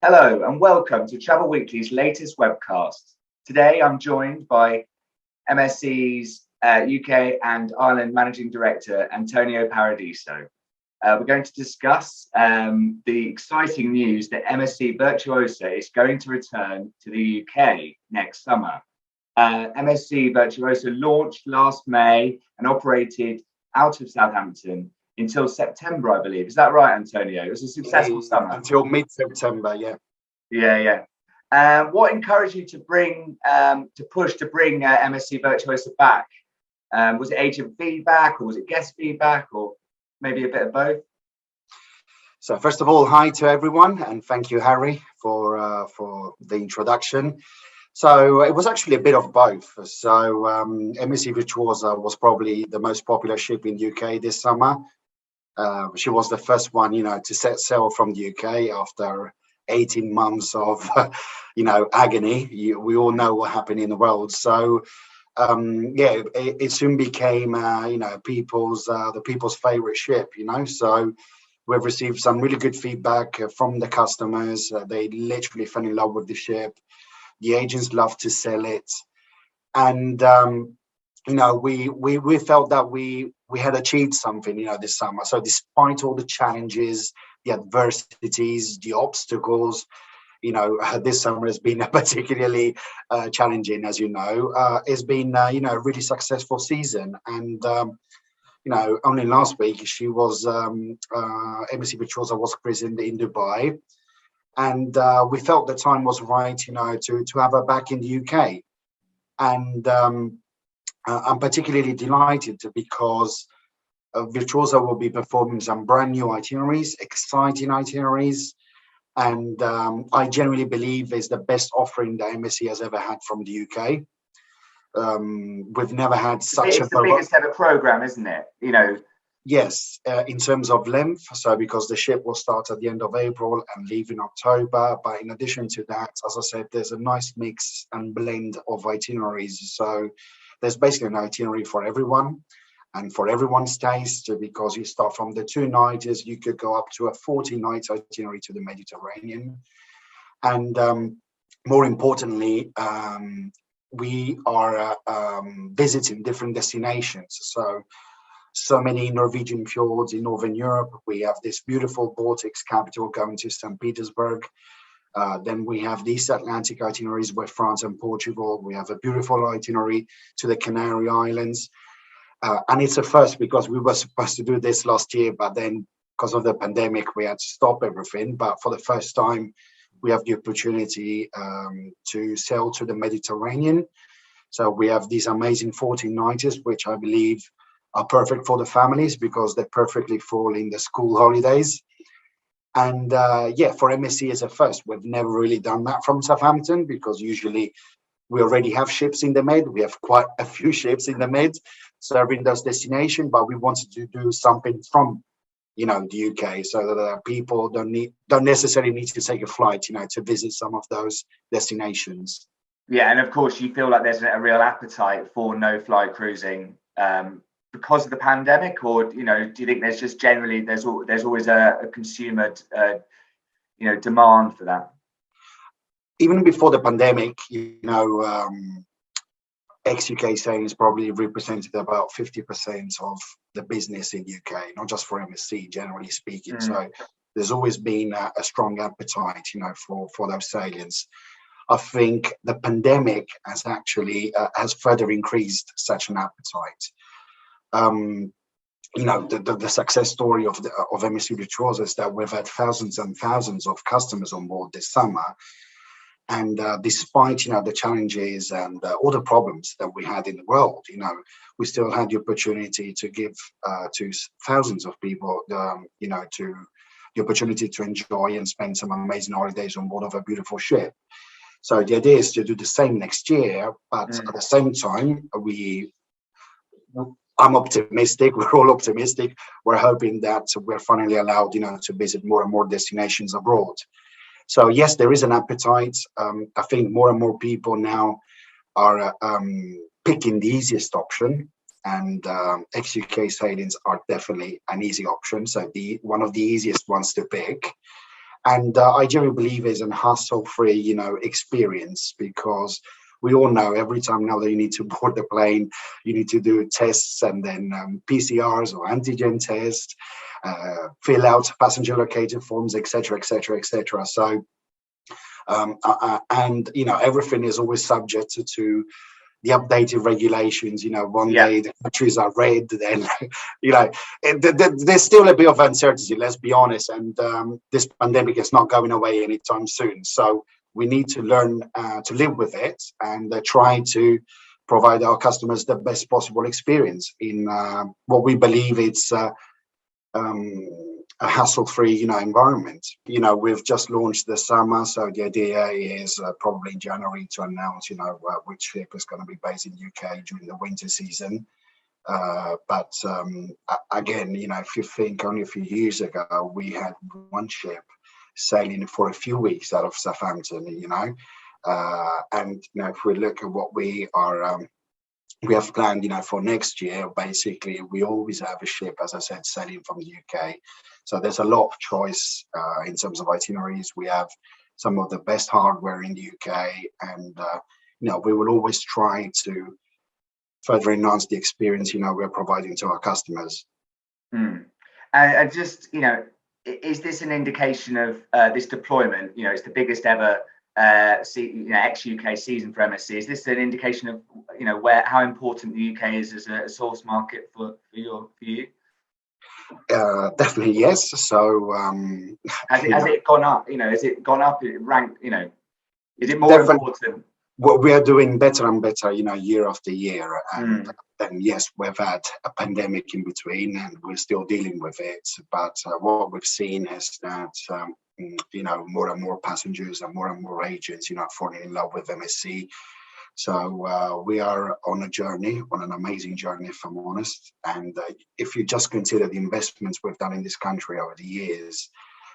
Hello and welcome to Travel Weekly's latest webcast. Today I'm joined by MSC's UK and Ireland Managing Director, Antonio Paradiso. We're going to discuss the exciting news that MSC Virtuosa is going to return to the UK next summer. MSC Virtuosa launched last May and operated out of Southampton until September, I believe. Is that right, Antonio? It was a successful summer. Until mid-September, yeah. Yeah. What encouraged you to bring MSC Virtuosa back? Was it agent feedback, or was it guest feedback, or maybe a bit of both? So first of all, hi to everyone, and thank you, Harry, for the introduction. So it was actually a bit of both. So MSC Virtuosa was probably the most popular ship in the UK this summer. She was the first one, to set sail from the UK after 18 months of, agony. We all know what happened in the world. So, it soon became, the people's favorite ship, So we've received some really good feedback from the customers. They literally fell in love with the ship. The agents love to sell it. And, we felt that we had achieved something, this summer. So despite all the challenges, the adversities, the obstacles, this summer has been particularly challenging, as you know. It's been, a really successful season. And, only last week she was, MSC Virtuosa was christened in Dubai. And we felt the time was right, to have her back in the UK. And I'm particularly delighted because Virtuosa will be performing some brand new itineraries, exciting itineraries. And I genuinely believe it's the best offering that MSC has ever had from the UK. We've never had such it's the biggest ever program, isn't it? Yes, in terms of length. So because the ship will start at the end of April and leave in October. But in addition to that, as I said, there's a nice mix and blend of itineraries. So there's basically an itinerary for everyone and for everyone's taste, because you start from the 2-nighters, you could go up to a 40-night itinerary to the Mediterranean. And more importantly, we are visiting different destinations. So many Norwegian fjords in Northern Europe. We have this beautiful Baltics capital going to St. Petersburg. Then we have the East Atlantic itineraries with France and Portugal. We have a beautiful itinerary to the Canary Islands. And it's a first because we were supposed to do this last year, but then because of the pandemic, we had to stop everything. But for the first time, we have the opportunity to sail to the Mediterranean. So we have these amazing 14-nighters, which I believe are perfect for the families because they perfectly fall in the school holidays. And for MSC as a first, we've never really done that from Southampton because usually we already have ships in the Med. We have quite a few ships in the Med serving those destinations, but we wanted to do something from, the UK so that people don't necessarily need to take a flight, to visit some of those destinations. Yeah, and of course you feel like there's a real appetite for no-fly cruising because of the pandemic, or do you think there's just generally there's always a consumer demand for that? Even before the pandemic, ex-UK sailings probably represented about 50% of the business in UK, not just for MSC, generally speaking. So there's always been a strong appetite, for those sailings. I think the pandemic has actually has further increased such an appetite. The success story of MSC Virtuosa is that we've had thousands and thousands of customers on board this summer. And despite, the challenges and all the problems that we had in the world, we still had the opportunity to give to thousands of people, to the opportunity to enjoy and spend some amazing holidays on board of a beautiful ship. So the idea is to do the same next year, but at the same time, I'm optimistic. We're all optimistic. We're hoping that we're finally allowed, to visit more and more destinations abroad. So yes, there is an appetite. I think more and more people now are picking the easiest option, and ex-UK sailings are definitely an easy option. So one of the easiest ones to pick. And I generally believe it's an hassle-free, experience, because we all know every time now that you need to board the plane, you need to do tests, and then PCRs or antigen tests, fill out passenger locator forms, etc., etc., etc. So, and everything is always subject to the updated regulations. One day the countries are red, then there's still a bit of uncertainty, let's be honest, and this pandemic is not going away anytime soon. So we need to learn to live with it, and try to provide our customers the best possible experience in what we believe it's a hassle-free, environment. We've just launched this summer, so the idea is probably in January to announce, which ship is going to be based in UK during the winter season. But again, if you think only a few years ago, we had one ship sailing for a few weeks out of Southampton, and if we look at what we have planned, for next year, basically, we always have a ship, as I said, sailing from the UK. So there's a lot of choice in terms of itineraries. We have some of the best hardware in the UK, and we will always try to further enhance the experience we're providing to our customers. And just is this an indication of this deployment? It's the biggest ever ex-UK season for MSC. Is this an indication of how important the UK is as a source market for you? Definitely yes. So has it gone up? Has it gone up? It ranked. Is it more important? What we are doing better and better, year after year, and then yes, we've had a pandemic in between, and we're still dealing with it. But what we've seen is that more and more passengers and more agents, falling in love with MSC. So we are on an amazing journey, if I'm honest. And if you just consider the investments we've done in this country over the years,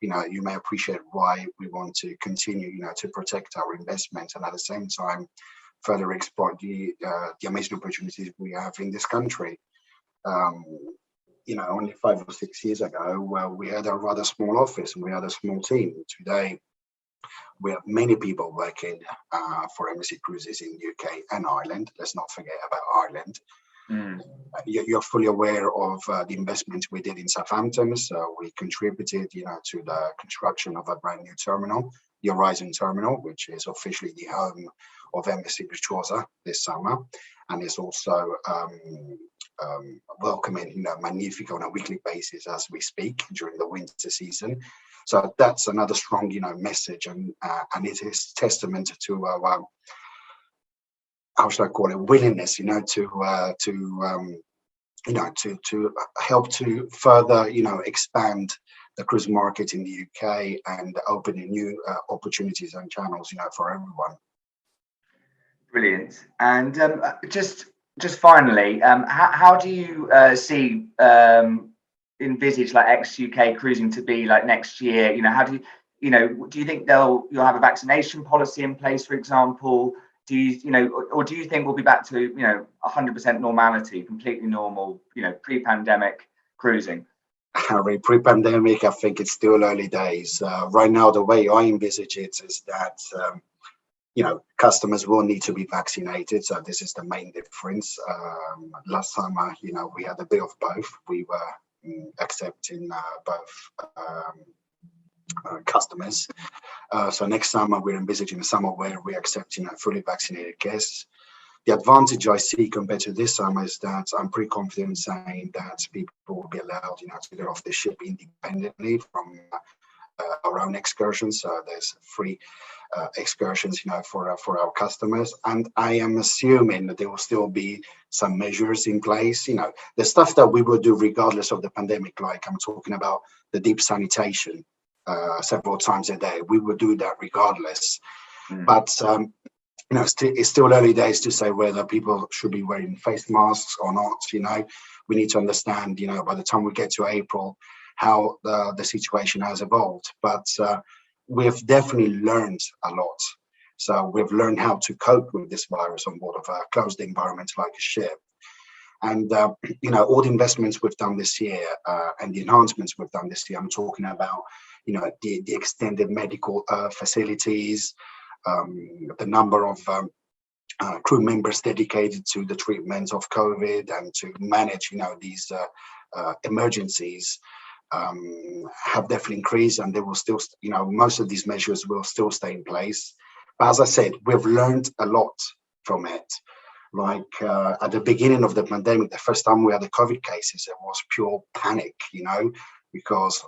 you may appreciate why we want to continue, to protect our investment, and at the same time further exploit the amazing opportunities we have in this country. Only 5 or 6 years ago, we had a rather small office and we had a small team. Today, we have many people working for MSC Cruises in UK and Ireland. Let's not forget about Ireland. You're fully aware of the investment we did in Southampton. So we contributed, to the construction of a brand new terminal, the Horizon Terminal, which is officially the home of MSC Virtuosa this summer, and is also welcoming, Magnifico on a weekly basis as we speak during the winter season. So that's another strong, message, and it is testament to our, how should I call it, willingness, to help to further, expand the cruise market in the UK and opening new opportunities and channels, for everyone. Brilliant. And just finally, how do you envisage like ex-UK cruising to be like next year? How do you think you'll have a vaccination policy in place, for example? Do you or do you think we'll be back to 100% normality, completely normal, pre-pandemic cruising? Harry, pre-pandemic, I think it's still early days. Right now, the way I envisage it is that customers will need to be vaccinated. So this is the main difference. Last summer, we had a bit of both. We were accepting both customers. So next summer, we're envisaging a summer where we're accepting fully vaccinated guests. The advantage I see compared to this summer is that I'm pretty confident saying that people will be allowed, to get off the ship independently from our own excursions. So there's free excursions, for our customers. And I am assuming that there will still be some measures in place, the stuff that we will do regardless of the pandemic, like I'm talking about the deep sanitation several times a day. We will do that regardless. But it's still early days to say whether people should be wearing face masks or not. We need to understand, by the time we get to April, how the situation has evolved. But we've definitely learned a lot. So we've learned how to cope with this virus on board of a closed environment like a ship. And, all the investments we've done this year and the enhancements we've done this year, I'm talking about, the extended medical facilities, the number of crew members dedicated to the treatment of COVID and to manage, these emergencies have definitely increased, and they will still, most of these measures will still stay in place. But as I said, we've learned a lot from it. Like at the beginning of the pandemic, the first time we had the COVID cases, it was pure panic, because,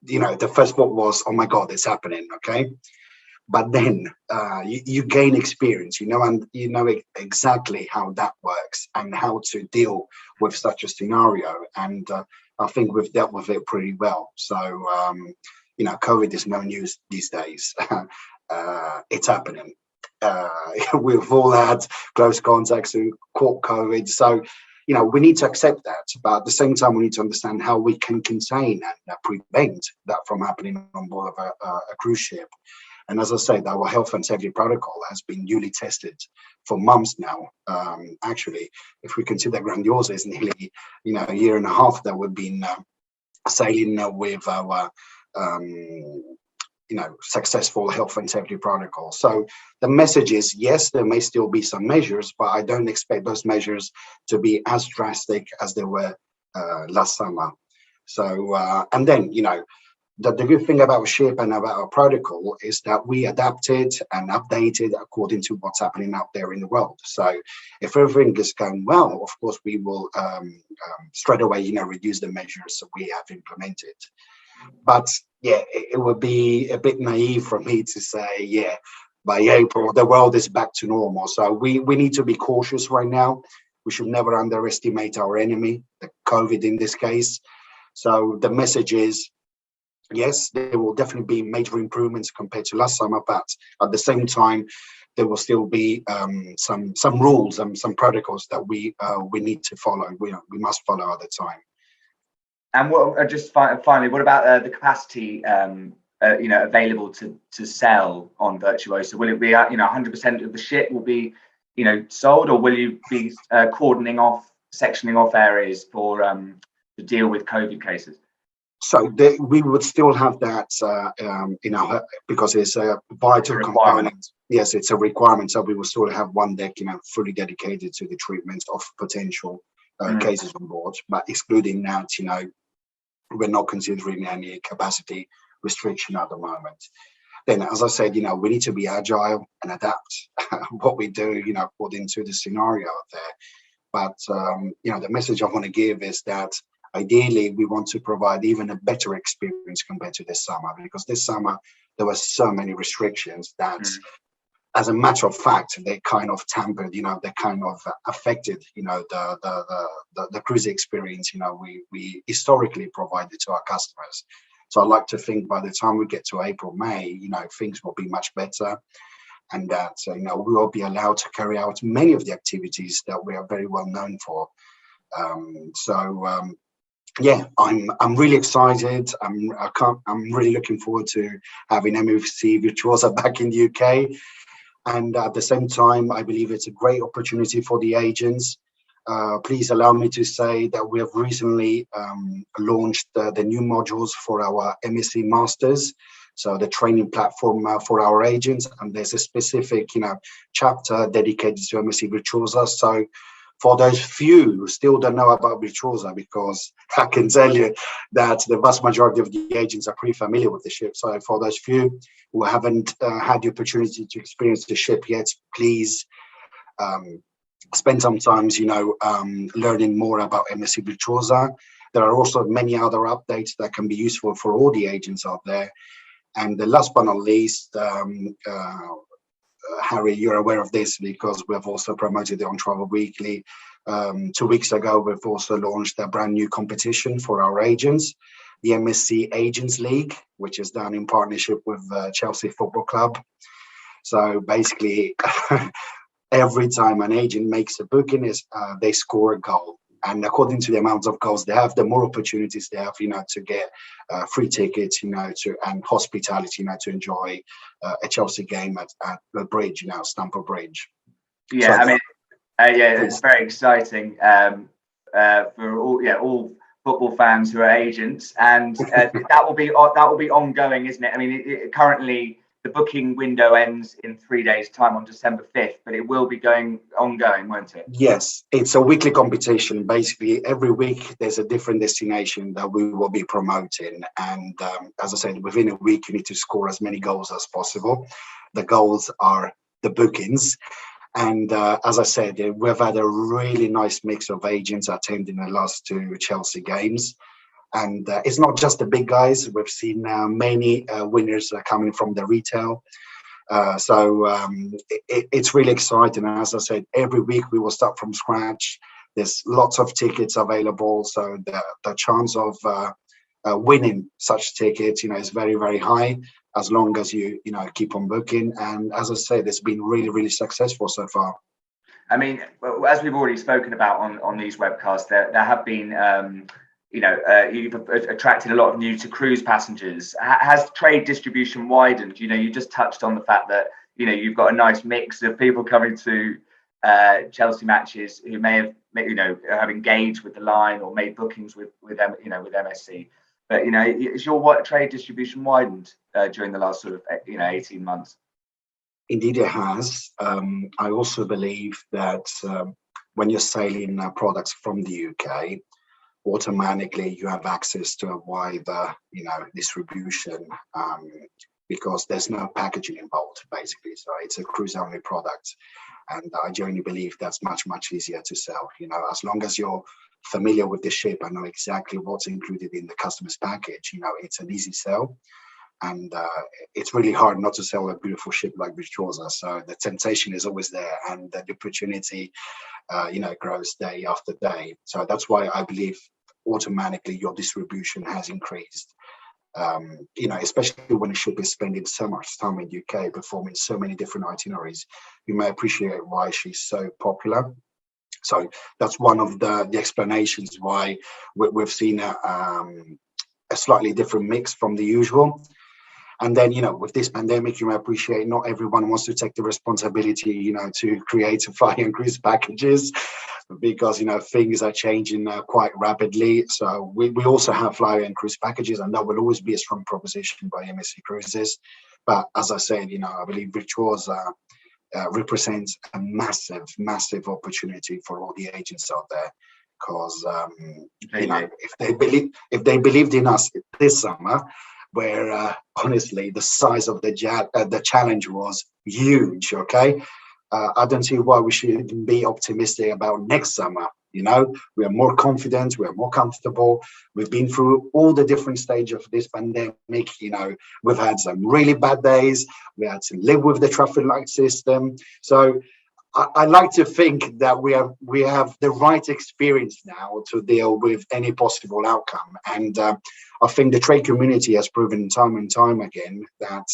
the first thought was, oh my God, it's happening, okay? But then you gain experience, and you know exactly how that works and how to deal with such a scenario. And I think we've dealt with it pretty well. So, COVID is no news these days. It's happening. We've all had close contacts who caught COVID. So, we need to accept that. But at the same time, we need to understand how we can contain and prevent that from happening on board of a cruise ship. And as I said, our health and safety protocol has been newly tested for months now. Actually, if we consider Grandiosa, is nearly, a year and a half that we've been sailing with our, successful health and safety protocol. So the message is, yes, there may still be some measures, but I don't expect those measures to be as drastic as they were last summer. So, and then, the good thing about our ship and about our protocol is that we adapted and updated according to what's happening out there in the world. So if everything is going well, of course, we will straight away, reduce the measures we have implemented. But yeah, it would be a bit naive for me to say, by April, the world is back to normal. So we need to be cautious right now. We should never underestimate our enemy, the COVID in this case. So the message is, yes, there will definitely be major improvements compared to last summer, but at the same time, there will still be some rules and some protocols that we need to follow. We must follow at the time. And what just finally, what about the capacity available to sell on Virtuosa? Will it be 100% of the ship will be sold, or will you be sectioning off areas for to deal with COVID cases? So we would still have that, because it's a vital component. Yes, it's a requirement. So we will still have one deck, fully dedicated to the treatment of potential cases on board. But excluding that, we're not considering any capacity restriction at the moment. Then, as I said, we need to be agile and adapt what we do, according to the scenario out there. But, the message I want to give is that ideally, we want to provide even a better experience compared to this summer, because this summer there were so many restrictions that, as a matter of fact, they kind of tampered, they kind of affected, the cruise experience, we historically provided to our customers. So I'd like to think by the time we get to April, May, things will be much better, and that, we will be allowed to carry out many of the activities that we are very well known for. Yeah, I'm really excited. I'm really looking forward to having MSC Virtuosa back in the UK, and at the same time, I believe it's a great opportunity for the agents. Please allow me to say that we have recently launched the new modules for our MSC Masters, so the training platform for our agents, and there's a specific chapter dedicated to MSC Virtuosa. So for those few who still don't know about Virtuosa, because I can tell you that the vast majority of the agents are pretty familiar with the ship. So for those few who haven't had the opportunity to experience the ship yet, please spend some time, learning more about MSC Virtuosa. There are also many other updates that can be useful for all the agents out there. And the last but not least, Harry, you're aware of this because we've also promoted it on Travel Weekly. 2 weeks ago, we've also launched a brand new competition for our agents, the MSC Agents League, which is done in partnership with Chelsea Football Club. So basically, every time an agent makes a booking, they score a goal. And according to the amount of goals they have, the more opportunities they have, to get free tickets, and hospitality, to enjoy a Chelsea game at the bridge, Stamford Bridge. Yeah, so, it's very exciting for all football fans who are agents, and that will be ongoing, isn't it? I mean, currently the booking window ends in 3 days' time on December 5th, but it will be ongoing, won't it? Yes, it's a weekly competition. Basically, every week there's a different destination that we will be promoting. And as I said, within a week, you need to score as many goals as possible. The goals are the bookings. And as I said, we've had a really nice mix of agents attending the last 2 Chelsea games. And it's not just the big guys. We've seen many winners coming from the retail. It's really exciting. And as I said, every week we will start from scratch. There's lots of tickets available. So the chance of winning such tickets, is very, very high as long as you keep on booking. And as I said, it's been really, really successful so far. I mean, as we've already spoken about on these webcasts, there have been you've attracted a lot of new to cruise passengers. Has trade distribution widened? You just touched on the fact that you've got a nice mix of people coming to Chelsea matches who may have engaged with the line or made bookings with MSC. But is your trade distribution widened during the last sort of 18 months? Indeed, it has. I also believe that when you're sailing products from the UK, automatically you have access to a wider distribution because there's no packaging involved, basically. So it's a cruise only product, and I genuinely believe that's much easier to sell. As long as you're familiar with the ship and know exactly what's included in the customer's package, it's an easy sell. And it's really hard not to sell a beautiful ship like Virtuosa. So the temptation is always there, and the opportunity grows day after day. So that's why I believe automatically your distribution has increased. Especially when a ship is spending so much time in the UK performing so many different itineraries, you may appreciate why she's so popular. So that's one of the explanations why we've seen a slightly different mix from the usual. And then, with this pandemic, you may appreciate not everyone wants to take the responsibility, to create and fly and cruise packages because, things are changing quite rapidly. So we also have fly and cruise packages, and that will always be a strong proposition by MSC Cruises. But as I said, I believe Virtuosa represents a massive opportunity for all the agents out there. Because, if they believed in us this summer, where honestly the size of the challenge was huge. Okay, I don't see why we shouldn't be optimistic about next summer. We are more confident, we are more comfortable. We've been through all the different stages of this pandemic. We've had some really bad days. We had to live with the traffic light system. So I like to think that we have the right experience now to deal with any possible outcome. And I think the trade community has proven time and time again that,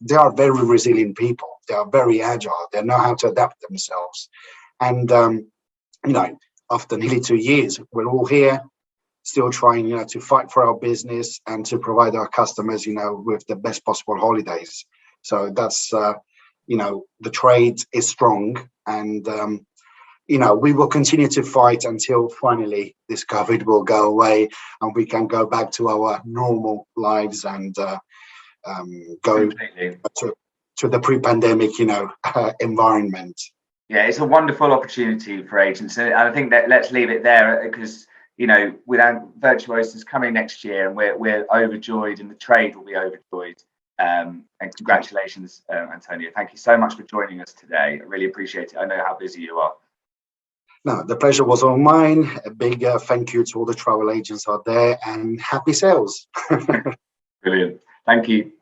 they are very resilient people. They are very agile. They know how to adapt themselves. And, after nearly 2 years, we're all here still trying, to fight for our business and to provide our customers, with the best possible holidays. So that's, the trade is strong, and we will continue to fight until finally this COVID will go away and we can go back to our normal lives and go to the pre-pandemic, environment. Yeah, it's a wonderful opportunity for agents, and I think that let's leave it there because with Virtuosa's coming next year, and we're overjoyed, and the trade will be overjoyed. And congratulations, Antonio. Thank you so much for joining us today. I really appreciate it. I know how busy you are. No, the pleasure was all mine. A big thank you to all the travel agents out there, and happy sales. Brilliant. Thank you.